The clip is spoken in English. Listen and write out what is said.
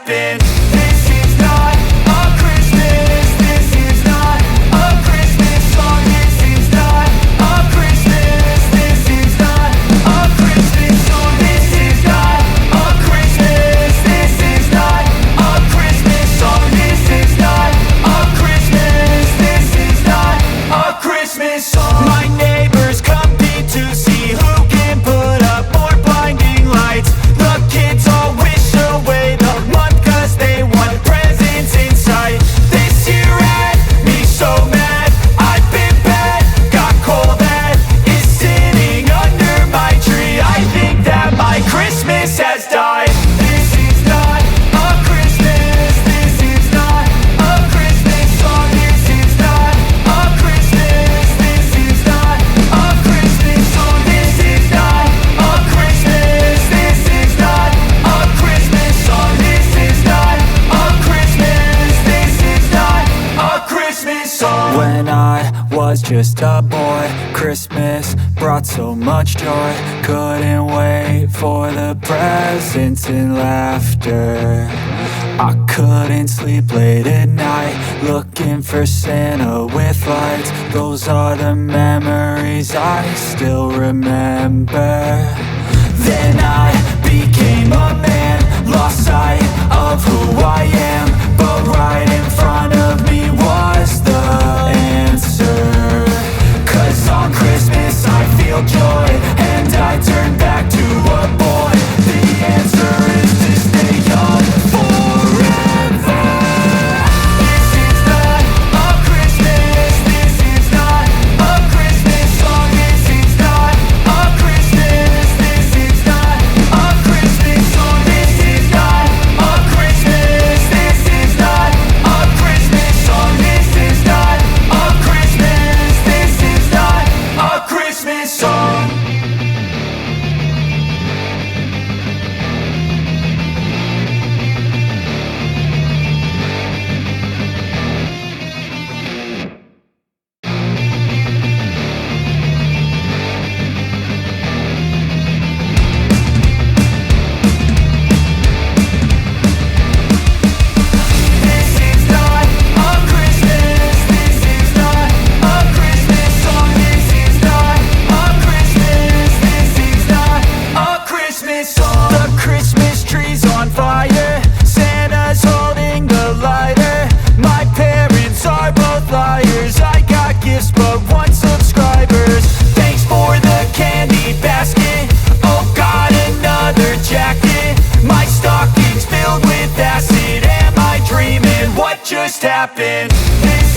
happened. This is not a Christmas. This is not a Christmas song. This is not a Christmas. This is not a Christmas song. This is not a Christmas. This is not a Christmas song. This is not a Christmas. This is not a Christmas song. My neighbors compete to see who can put up more blinding lights. The kids all wish away the month 'cause they want presents in sight. This year had me so mad, I've been bad, got coal that is sitting under my tree. I think that my Christmas has died. This is not a Christmas. This is not a Christmas song. This is not a Christmas. This is not a Christmas song. This is not a Christmas. This is not a Christmas song. This is not a Christmas. This is not a Christmas song. When I was just a boy, Christmas brought so much joy. Couldn't wait for the presents and laughter. I couldn't sleep late at night, looking for Santa with lights. Those are the memories I still remember. Then I became a man, lost sight of who I am. But right in front of me was the answer. 'Cause on Christmas I feel joy, and I turn back to a boy. The answer is to stay young forever. This is not a Christmas. This is not a Christmas song. This is not a Christmas. This is not a Christmas song. This is not a Christmas. This is not a Christmas song. This is not a Christmas. This is not a Christmas song. This is not a Christmas. This is not a Christmas song. This is not a Christmas. This is not a Christmas song. The Christmas tree's on fire. Santa's holding the lighter. My parents are both liars. I got gifts but one subscribers. Thanks for the candy basket. Oh, got another jacket. My stocking's filled with acid. Am I dreaming? What just happened? This